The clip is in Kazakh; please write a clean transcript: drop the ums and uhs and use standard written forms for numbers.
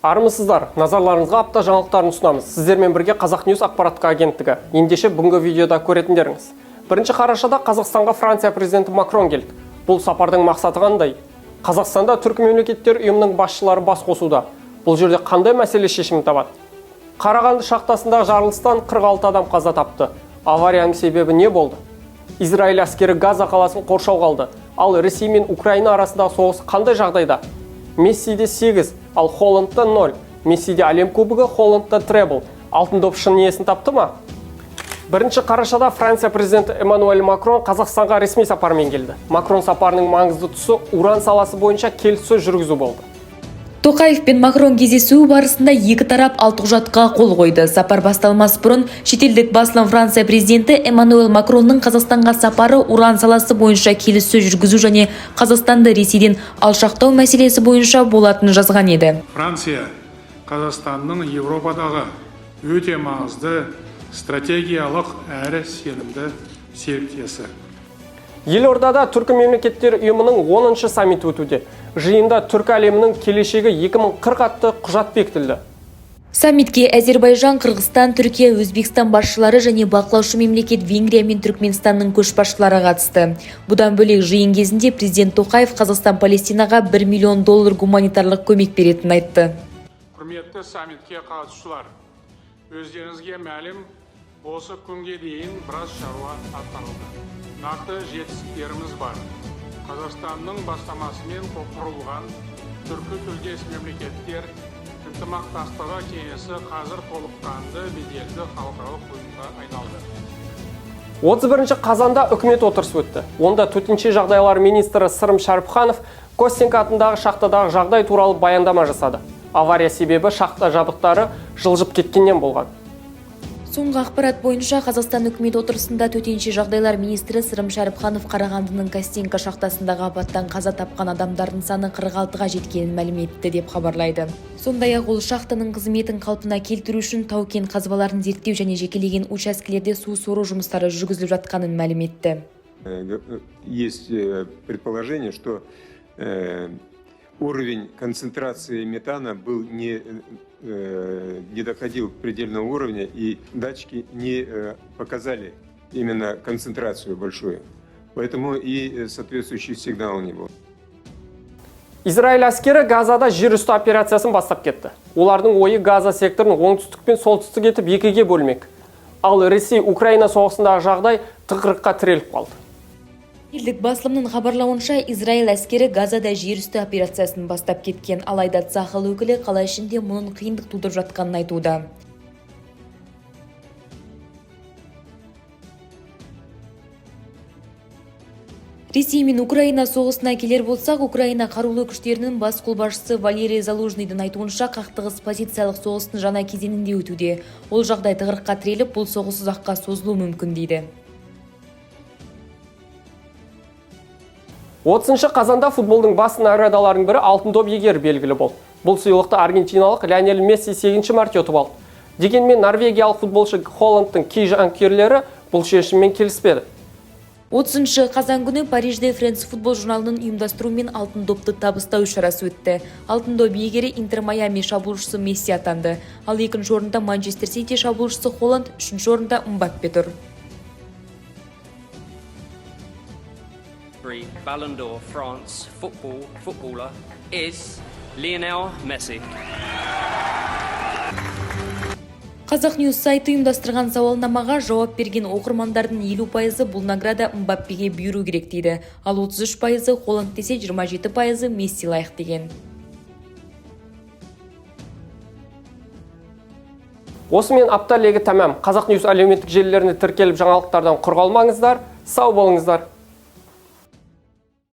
Армысыздар, назарларыңызға апта жаңалықтарын ұсынамыз. Сіздермен бірге Қазақ Ньюс ақпараттық агенттігі. Ендеше бүгінгі видеода көретіндеріңіз. 1 қарашада Қазақстанға Франция президенті Макрон келді. Бұл сапардың мақсаты қандай? Қазақстанда түркі мемлекеттер ұйымының басшылары бас қосуда. Бұл жерде қандай мәселе шешімін табады? Қарағанды шахтасындағы жарылыстан 46 адам қаза тапты. Аварияның себебі не болды? Израиль әскері Газа қаласын қоршауға алды. Ал Ресей мен Украина арасындағы соғыс қандай жағдайда? Мессиде 8, ал Холландта 0. Мессиде әлем кубогы, Холландта требл. Алтын доп шын иесін тапты ма? 1 қарашада Франция президенті Эммануэль Макрон Қазақстанға ресми сапармен келді. Макрон сапарының маңызды тұсы уран саласы бойынша келіссөз жүргізу болды. Тоқаев пен Макрон кездесуі барысында екі тарап 6 құжатқа қол қойды. Сапар басталмас бұрын шетелдік басылым Франция президенті Эммануэль Макронның Қазақстанға сапары уран саласы бойынша келіссөз жүргізу және Қазақстанды Ресейден алшақтау мәселесі бойынша болатынын жазған еді. Франция Қазақстанның Еуропадағы өте маңызды стратегиялық әрі сенімді серіктесі. Елордада түркі мемлекеттер ұйымының 10-шы саммиті өтуде. Жиында түркі әлемінің келешегі 2040 атты құжат бекітілді. Саммитке Әзербайжан, Қырғызстан, Түркия, Өзбекстан басшылары және бақылаушы мемлекет Венгрия мен Түркменстанның көшбасшылары қатысты. Бұдан бөлек жиын кезінде президент Тоқаев Қазақстан-Палестинаға $1 миллион гуманитарлық көмек беретінін айтты. Құрметті саммитке қатысушылар, өздеріңізге мәлім, осы күнге дейін біраз шаруа атқарылды. Нақты жетістіктеріміз бар. Қазақстанның бастамасымен құрылған түркі тілдес мемлекеттер ынтымақтастығы кеңесі қазір толыққанды беделді халықаралық ұйымға айналды. 31 қазанда үкімет отырысы өтті. Онда төтенше жағдайлар министрі Сырым Шәріпханов Костенко атындағы шахтадағы жағдай туралы баяндама жасады. Авария себебі шахта жабдықтары жылжып кеткеннен болған. Соңғы ақпарат бойынша Қазақстан үкімет отырысында төтенше жағдайлар министрі Сырым Шәріпханов Қарағандының Костенко шахтасындағы апаттан қаза тапқан адамдардың саны 46-ға жеткенін мәлім етті деп хабарлайды. Сондай-ақ ол шахтаның қызметін қалпына келтіру үшін тау-кен қазбаларын зерттеу және жекелеген учаскелерде су сору жұмыстары жүргізіліп жатқанын мәлім етті. Есть предположение, что уровень концентрации метана был не доходил предельного уровня, и датчики не показали именно концентрацию большую. Поэтому и соответствующий сигнал не был. Израиль әскері Газада жер үсті операциясын бастап кетті. Олардың ойы Газа секторын оңтүстік пен солтүстік етіп екіге бөлмек. Ал Ресей Украина соғысындағы жағдай тығырыққа тіреліп қалды. Елдік басылымның хабарлауынша Израиль әскері Газада жер үсті операциясын бастап кеткен, алайда Цахал өкілі қала ішінде мұның қиындық тудырып жатқанын айтуда. Ресей мен Украина соғысына келер болсақ, Украина қарулы күштерінің бас қолбасшысы Валерий Залужныйдың айтуынша қақтығыс позициялық соғыстың жаңа кезеңінде өтуде. Ол жағдай тығырыққа тіреліп, бұл соғыс ұзаққа созылуы мүмкін дейді. 30 қазанда футболдың басын наградаларының бірі алтын доп иегері белгілі болды. Бұл сыйлықты аргентиналық Лионель Месси 8-ші мәрте ұтып алды. Дегенмен норвегиялық футболшы Холландтың кей жанкүйерлері бұл шешіммен келіспеді. 30 қазан күні Парижде Френс футбол журналының ұйымдастыруымен алтын допты табыстау шарасы өтті. Алтын доп иегері Интер Майами шабуылшысы Месси атанды. Ал екінші орында Манчестер Сити шабуылшысы Холланд, үшінші орында Мбаппе тұр. Ballon d'Or France footballer is Lionel Messi. Қазақ Ньюс сайты ұйымдастырған сауалнамаға жауап берген оқырмандардың 50% бұл награда Мбаппеге бұйыру керек дейді. Ал 33% Холланд десе 27% Месси лайық деген. Осымен апта легі тәмам. Қазақ Ньюс әлеуметтік желілеріне тіркеліп жаңалықтардан құр қалмаңыздар. Сау болыңыздар.